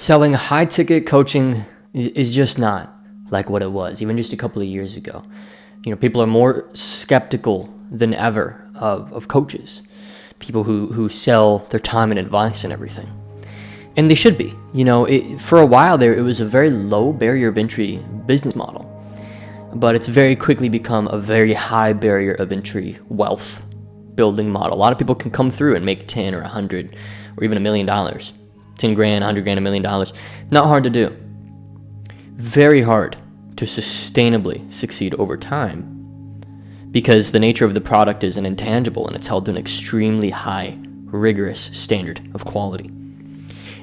Selling high ticket coaching is just not like what it was, even just a couple of years ago. People are more skeptical than ever of coaches, people who sell their time and advice and everything. And they should be. For a while there, it was a very low barrier of entry business model, but it's very quickly become a very high barrier of entry wealth building model. A lot of people can come through and make 10 or 100 or even $1 million. 10 grand, 100 grand, $1 million. Not hard to do. Very hard to sustainably succeed over time because the nature of the product is an intangible and it's held to an extremely high, rigorous standard of quality.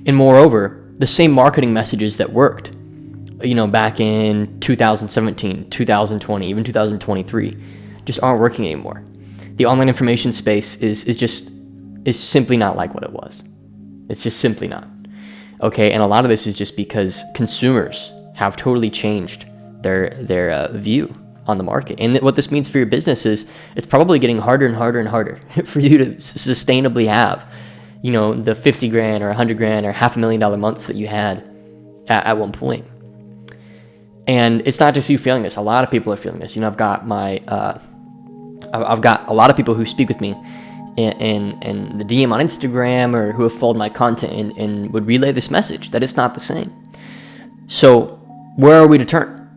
And moreover, the same marketing messages that worked, back in 2017, 2020, even 2023, just aren't working anymore. The online information space is simply not like what it was. It's just simply not. Okay, and a lot of this is just because consumers have totally changed their view on the market. And what this means for your business is it's probably getting harder and harder and harder for you to sustainably have, the 50 grand or 100 grand or $500,000 months that you had at one point. And it's not just you feeling this. A lot of people are feeling this. I've got I've got a lot of people who speak with me in the DM on Instagram or who have followed my content and would relay this message that it's not the same. So where are we to turn?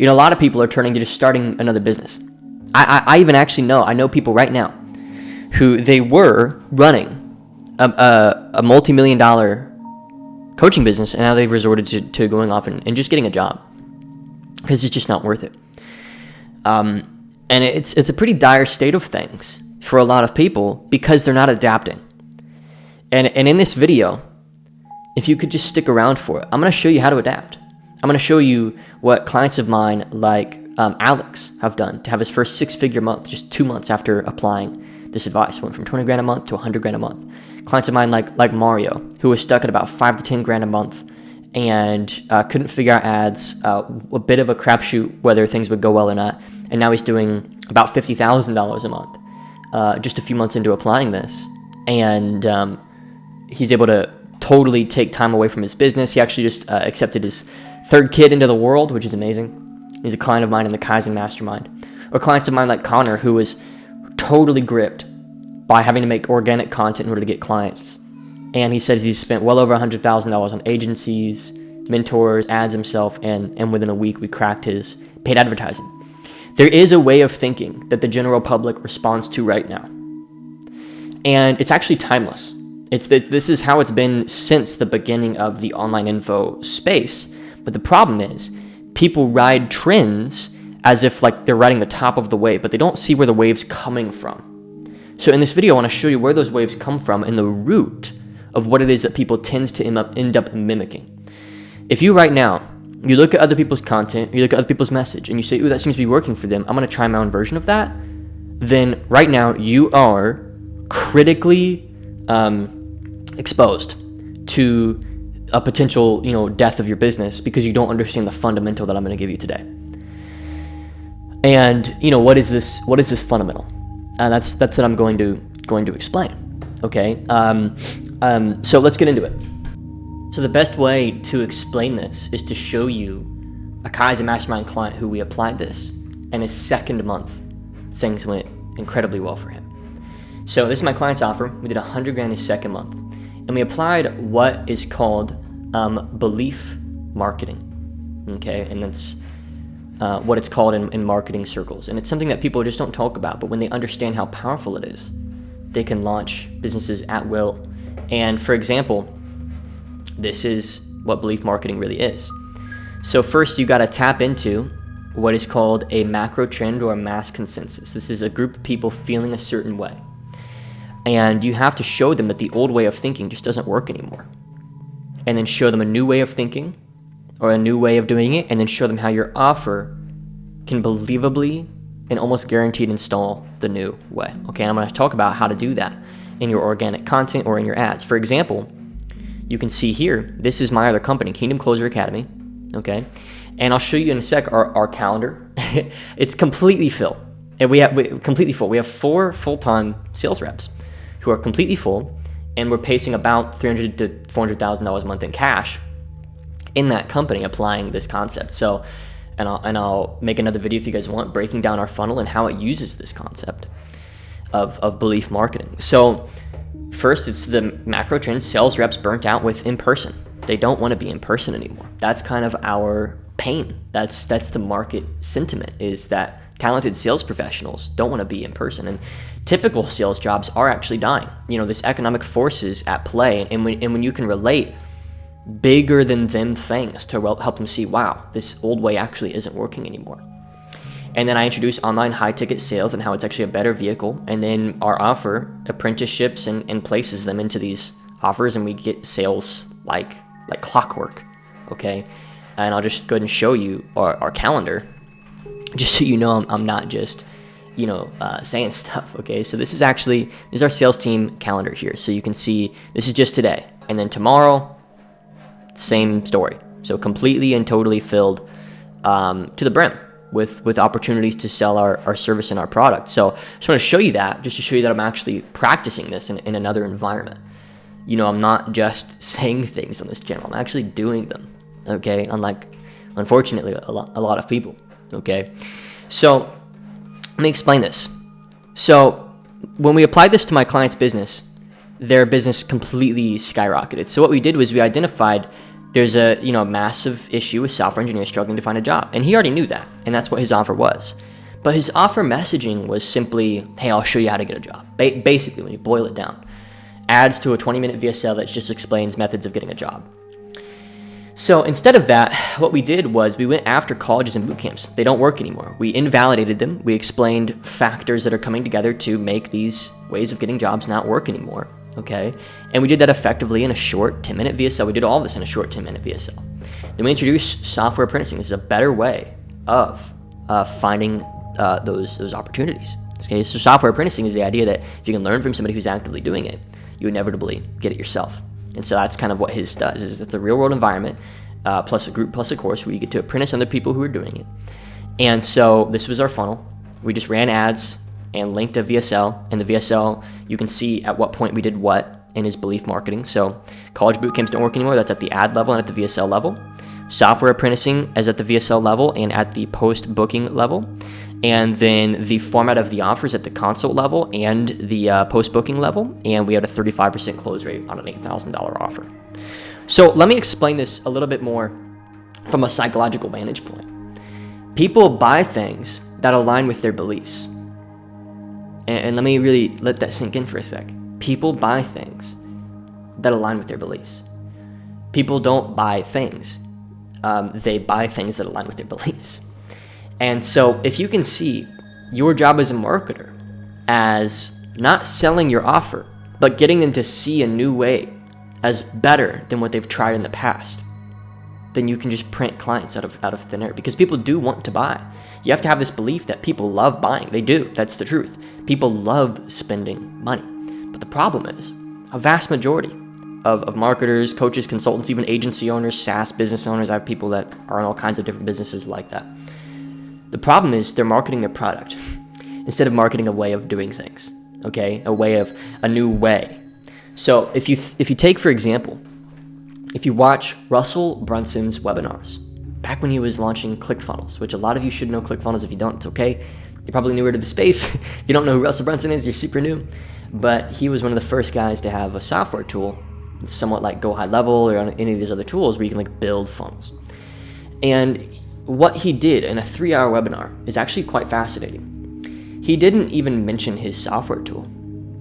A lot of people are turning to just starting another business. I even actually know people right now who they were running a multi-million-dollar coaching business, and now they've resorted to going off and just getting a job because it's just not worth it. And it's a pretty dire state of things for a lot of people because they're not adapting. And in this video, if you could just stick around for it, I'm going to show you how to adapt. I'm going to show you what clients of mine like Alex have done to have his first 6-figure month just 2 months after applying this advice. Went from 20 grand a month to 100 grand a month. Clients of mine like Mario, who was stuck at about 5 to 10 grand a month and couldn't figure out ads, a bit of a crapshoot whether things would go well or not. And now he's doing about $50,000 a month just a few months into applying this. And he's able to totally take time away from his business. He actually just accepted his 3rd kid into the world, which is amazing. He's a client of mine in the Kaizen Mastermind. Or clients of mine like Connor, who was totally gripped by having to make organic content in order to get clients. And he says he's spent well over $100,000 on agencies, mentors, ads himself, and within a week we cracked his paid advertising. There is a way of thinking that the general public responds to right now. And it's actually timeless. This is how it's been since the beginning of the online info space. But the problem is people ride trends as if like they're riding the top of the wave, but they don't see where the wave's coming from. So in this video, I want to show you where those waves come from and the root of what it is that people tend to end up mimicking. If you right now, you look at other people's content, you look at other people's message, and you say, ooh, that seems to be working for them, I'm going to try my own version of that, then right now you are critically exposed to a potential, death of your business because you don't understand the fundamental that I'm going to give you today. And what is this fundamental? That's what I'm going to explain. Okay. So let's get into it. So the best way to explain this is to show you a Kaizen Mastermind client who we applied this, and his 2nd month, things went incredibly well for him. So this is my client's offer. We did 100 grand his 2nd month, and we applied what is called belief marketing. Okay, and that's what it's called in marketing circles, and it's something that people just don't talk about. But when they understand how powerful it is, they can launch businesses at will. And for example, this is what belief marketing really is. So first, you got to tap into what is called a macro trend or a mass consensus. This is a group of people feeling a certain way. And you have to show them that the old way of thinking just doesn't work anymore. And then show them a new way of thinking or a new way of doing it, and then show them how your offer can believably and almost guaranteed install the new way. Okay, I'm going to talk about how to do that in your organic content or in your ads. For example, you can see here, this is my other company, Kingdom Closer Academy, okay? And I'll show you in a sec our calendar. It's completely full. And we completely full. We have 4 full-time sales reps who are completely full, and we're pacing about $300,000 to $400,000 a month in cash in that company applying this concept. So, and I'll make another video if you guys want, breaking down our funnel and how it uses this concept of belief marketing. So first, it's the macro trend. Sales reps burnt out with in person. They don't want to be in person anymore. That's kind of our pain. That's the market sentiment, is that talented sales professionals don't want to be in person, and typical sales jobs are actually dying. This economic forces at play, and when you can relate bigger than them things to help them see, wow, this old way actually isn't working anymore. And then I introduce online high ticket sales and how it's actually a better vehicle. And then our offer apprenticeships and places them into these offers, and we get sales like clockwork. Okay. And I'll just go ahead and show you our calendar, just so you know I'm not just saying stuff. Okay. So this is our sales team calendar here. So you can see this is just today, and then tomorrow, same story. So completely and totally filled to the brim with opportunities to sell our service and our product. So I just want to show you that, just to show you that I'm actually practicing this in another environment. I'm not just saying things on this channel. I'm actually doing them. Okay. Unlike, unfortunately, a lot of people. Okay. So let me explain this. So when we applied this to my client's business, their business completely skyrocketed. So what we did was we identified there's a massive issue with software engineers struggling to find a job, and he already knew that, and that's what his offer was. But his offer messaging was simply, hey, I'll show you how to get a job. Basically, when you boil it down, adds to a 20-minute VSL that just explains methods of getting a job. So instead of that, what we did was we went after colleges and boot camps. They don't work anymore. We invalidated them. We explained factors that are coming together to make these ways of getting jobs not work anymore. Okay, and we did that effectively in a short 10-minute VSL. We did all this in a short 10-minute VSL. Then we introduced software apprenticing. This is a better way of finding those opportunities. Okay, so software apprenticing is the idea that if you can learn from somebody who's actively doing it, you inevitably get it yourself. And so that's kind of what his does. Is it's a real world environment plus a group plus a course where you get to apprentice other people who are doing it. And so this was our funnel. We just ran ads and linked a VSL. And the VSL, you can see at what point we did what in his belief marketing. So college boot camps don't work anymore. That's at the ad level and at the VSL level. Software apprenticing is at the VSL level and at the post booking level. And then the format of the offers at the consult level and the post booking level. And we had a 35% close rate on an $8,000 offer. So let me explain this a little bit more from a psychological vantage point. People buy things that align with their beliefs. And let me really let that sink in for a sec. People buy things that align with their beliefs. People don't buy things. They buy things that align with their beliefs. And so if you can see your job as a marketer as not selling your offer, but getting them to see a new way as better than what they've tried in the past, then you can just print clients out of thin air, because people do want to buy. You have to have this belief that people love buying. They do. That's the truth. People love spending money. But the problem is a vast majority of marketers, coaches, consultants, even agency owners, SaaS business owners, I have people that are in all kinds of different businesses like that. The problem is they're marketing their product instead of marketing a way of doing things, okay? A new way. So if you take, for example, if you watch Russell Brunson's webinars, back when he was launching ClickFunnels, which a lot of you should know ClickFunnels. If you don't, it's okay. You're probably newer to the space. If you don't know who Russell Brunson is, you're super new. But he was one of the first guys to have a software tool, somewhat like Go High Level or any of these other tools where you can build funnels. And what he did in a 3-hour webinar is actually quite fascinating. He didn't even mention his software tool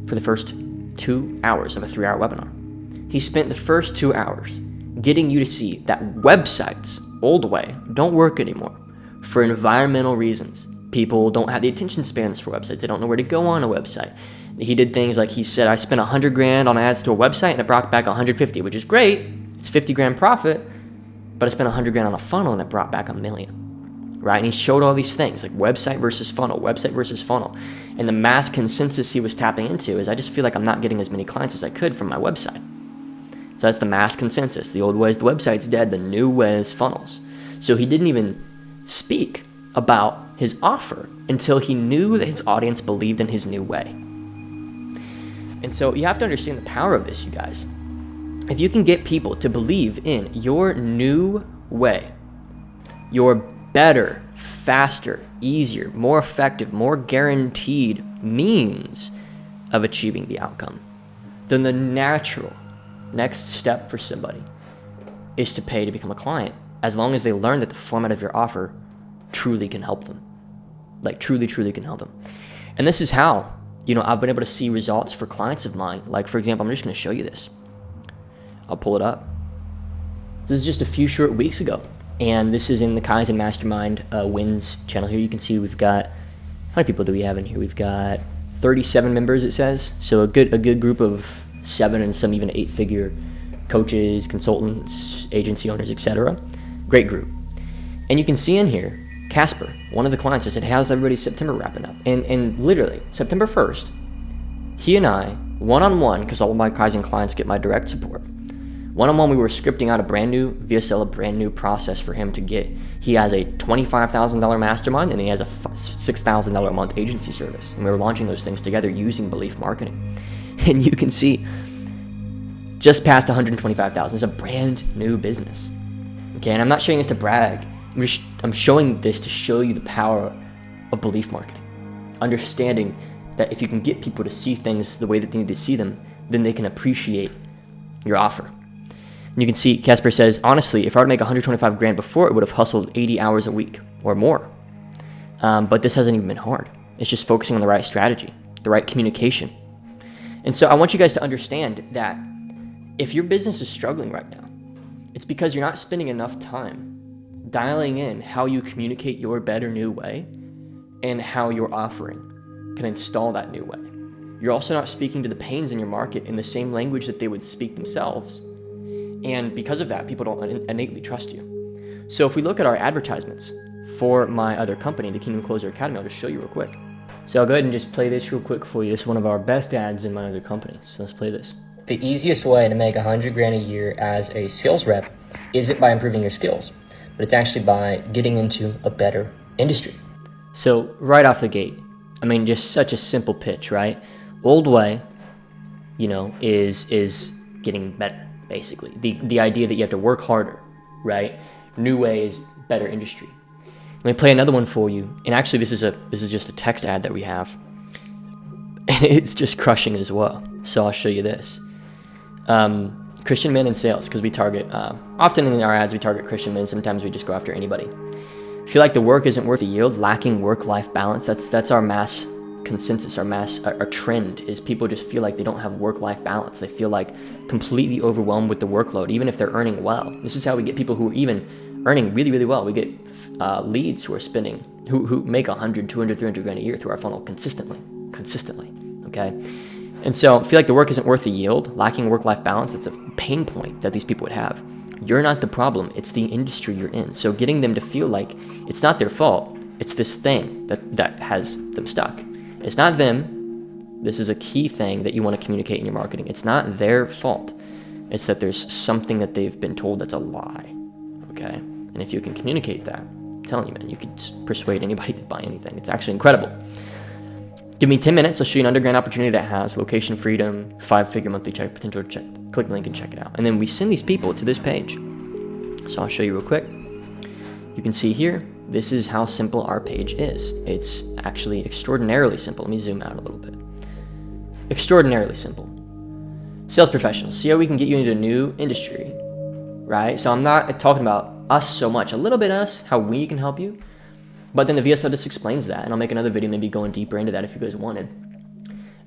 for the first 2 hours of a 3-hour webinar. He spent the first 2 hours getting you to see that websites, old way, don't work anymore for environmental reasons. People don't have the attention spans for websites. They don't know where to go on a website. He did things like, he said, I spent $100,000 on ads to a website and it brought back 150, which is great. It's $50,000 profit, but I spent $100,000 on a funnel and it brought back $1 million, right? And he showed all these things like website versus funnel. And the mass consensus he was tapping into is, I just feel like I'm not getting as many clients as I could from my website. So that's the mass consensus. The old way is the website's dead. The new way is funnels. So he didn't even speak about his offer until he knew that his audience believed in his new way. And so you have to understand the power of this, you guys. If you can get people to believe in your new way, your better, faster, easier, more effective, more guaranteed means of achieving the outcome, then the natural next step for somebody is to pay to become a client, as long as they learn that the format of your offer truly can help them. Like truly can help them. And this is how, I've been able to see results for clients of mine. Like, for example, I'm just going to show you this. I'll pull it up. This is just a few short weeks ago. And this is in the Kaizen Mastermind Wins channel here. You can see we've got, how many people do we have in here? We've got 37 members, it says. So a good group of 7 and some even 8-figure coaches, consultants, agency owners, etc. Great group. And you can see in here, Casper, one of the clients, I said, how's everybody's September wrapping up? And literally, September 1st, he and I, one-on-one, because all of my Kaizen clients get my direct support, one-on-one, we were scripting out a brand new process for him to get. He has a $25,000 mastermind, and he has a $6,000 a month agency service. And we were launching those things together using belief marketing. And you can see, just past $125,000. It's a brand new business. Okay, and I'm not showing this to brag. I'm showing this to show you the power of belief marketing. Understanding that if you can get people to see things the way that they need to see them, then they can appreciate your offer. And you can see Casper says, honestly, if I were to make 125 grand before, it would have hustled 80 hours a week or more. But this hasn't even been hard. It's just focusing on the right strategy, the right communication. And so I want you guys to understand that if your business is struggling right now, it's because you're not spending enough time dialing in how you communicate your better new way and how your offering can install that new way. You're also not speaking to the pains in your market in the same language that they would speak themselves. And because of that, people don't innately trust you. So if we look at our advertisements for my other company, the Kingdom Closer Academy, I'll just show you real quick. So I'll go ahead and just play this real quick for you. This is one of our best ads in my other company. So let's play this. The easiest way to make 100 grand a year as a sales rep isn't by improving your skills, but it's actually by getting into a better industry. So right off the gate, just such a simple pitch, right? Old way, is getting better, basically. The idea that you have to work harder, right? New way is better industry. Let me play another one for you. And actually, this is just a text ad that we have, and it's just crushing as well. So I'll show you this. Christian men in sales, because we target, often in our ads, we target Christian men. Sometimes we just go after anybody. Feel like the work isn't worth the yield, lacking work-life balance. That's our mass consensus, our trend is people just feel like they don't have work-life balance. They feel like completely overwhelmed with the workload, even if they're earning well. This is how we get people who are even earning really, really well. We get leads who are spending, who make 100, 200, 300 grand a year through our funnel consistently, okay? And so feel like the work isn't worth the yield, lacking work-life balance. It's a pain point that these people would have. You're not the problem. It's the industry you're in. So getting them to feel like it's not their fault. It's this thing that has them stuck. It's not them. This is a key thing that you want to communicate in your marketing. It's not their fault. It's that there's something that they've been told that's a lie, okay? And if you can communicate that, I'm telling you, man, you could persuade anybody to buy anything. It's actually incredible. Give me 10 minutes. I'll show you an underground opportunity that has location freedom, 5-figure monthly check potential. Click the link and check it out. And then we send these people to this page. So I'll show you real quick. You can see here, this is how simple our page is. It's actually extraordinarily simple. Let me zoom out a little bit. Extraordinarily simple. Sales professionals. See how we can get you into a new industry, right? So I'm not talking about us so much. A little bit us, how we can help you. But then the VSL just explains that, and I'll make another video maybe going deeper into that if you guys wanted.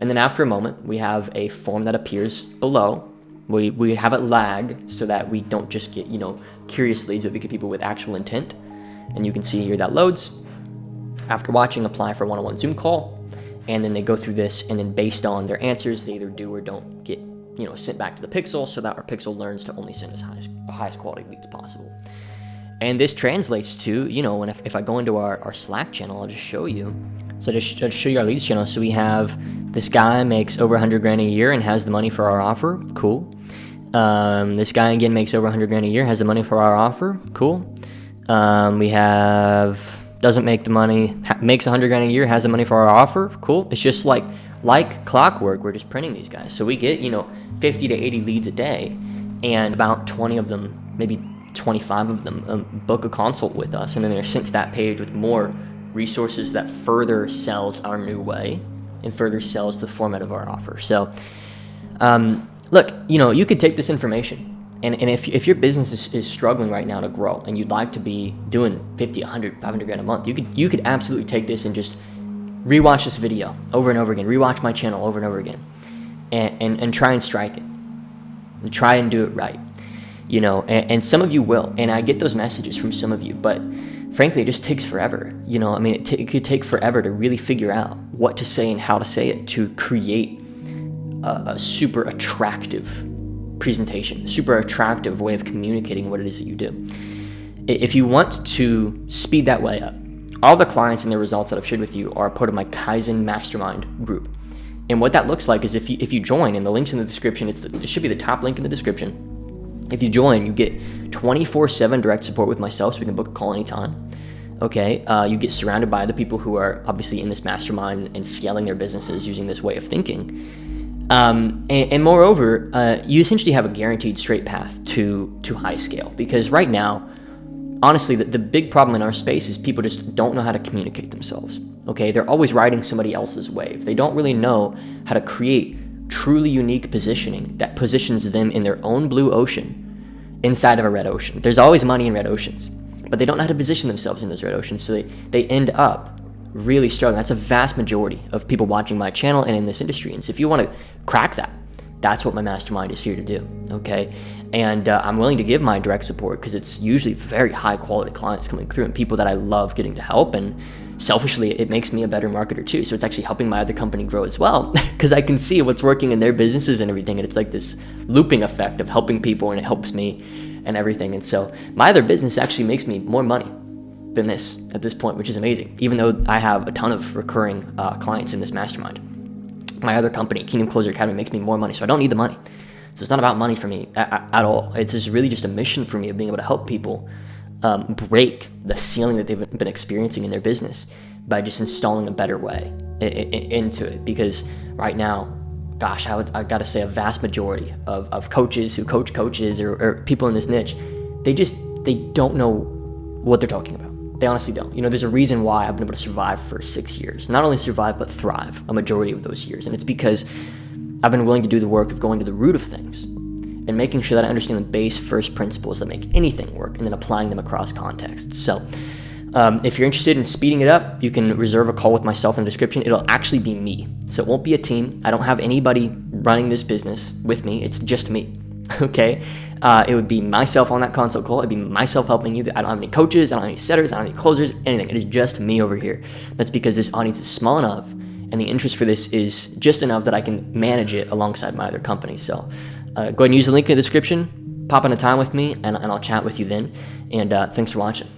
And then after a moment, we have a form that appears below. We have it lag so that we don't just get, curious leads, but we get people with actual intent. And you can see here that loads. After watching, apply for a one-on-one Zoom call. And then they go through this, and then based on their answers, they either do or don't get, sent back to the pixel, so that our pixel learns to only send us highest quality leads possible. And this translates to, and if I go into our Slack channel, I'll just show you. So I'll just show you our leads channel. So we have this guy makes over 100 grand a year and has the money for our offer. Cool. This guy again makes over 100 grand a year, has the money for our offer. Cool. We have doesn't make the money, makes 100 grand a year, has the money for our offer. Cool. It's just like like clockwork, we're just printing these guys. So we get, 50 to 80 leads a day, and about 20 of them, maybe 25 of them, book a consult with us, and then they're sent to that page with more resources that further sells our new way and further sells the format of our offer. So, look, you could take this information, and if your business is struggling right now to grow, and you'd like to be doing 50, 100, 500 grand a month, you could absolutely take this and just rewatch this video over and over again, rewatch my channel over and over again, and try and strike it, and try and do it right. And some of you will, and I get those messages from some of you, but frankly, it just takes forever. It could take forever to really figure out what to say and how to say it to create a super attractive presentation, super attractive way of communicating what it is that you do. If you want to speed that way up, all the clients and the results that I've shared with you are part of my Kaizen Mastermind group. And what that looks like is if you join, and the link's in the description, it should be the top link in the description. If you join, you get 24/7 direct support with myself, so we can book a call anytime. Okay, you get surrounded by the people who are obviously in this mastermind and scaling their businesses using this way of thinking. And moreover, you essentially have a guaranteed straight path to high scale. Because right now, honestly, the big problem in our space is people just don't know how to communicate themselves. Okay, they're always riding somebody else's wave. They don't really know how to create truly unique positioning that positions them in their own blue ocean inside of a red ocean. There's always money in red oceans, but they don't know how to position themselves in those red oceans, so they end up really struggling. That's a vast majority of people watching my channel and in this industry. And so if you want to crack that, that's what my mastermind is here to do, okay? And I'm willing to give my direct support because it's usually very high quality clients coming through and people that I love getting to help, and selfishly, it makes me a better marketer too. So it's actually helping my other company grow as well because I can see what's working in their businesses and everything. And it's like this looping effect of helping people, and it helps me and everything. And so my other business actually makes me more money than this at this point, which is amazing. Even though I have a ton of recurring clients in this mastermind, my other company, Kingdom Closer Academy, makes me more money. So I don't need the money. So it's not about money for me at all. It's just really just a mission for me of being able to help people break the ceiling that they've been experiencing in their business by just installing a better way into it. Because right now, gosh, I got to say a vast majority of coaches who coach coaches or people in this niche, they don't know what they're talking about. They honestly don't. There's a reason why I've been able to survive for 6 years. Not only survive, but thrive a majority of those years. And it's because I've been willing to do the work of going to the root of things and making sure that I understand the base first principles that make anything work, and then applying them across contexts. So if you're interested in speeding it up, you can reserve a call with myself in the description. It'll actually be me. So it won't be a team. I don't have anybody running this business with me. It's just me. Okay? It would be myself on that consult call. It'd be myself helping you. I don't have any coaches. I don't have any setters. I don't have any closers, anything. It is just me over here. That's because this audience is small enough, and the interest for this is just enough that I can manage it alongside my other companies. So go ahead and use the link in the description. Pop in a time with me, and I'll chat with you then. And thanks for watching.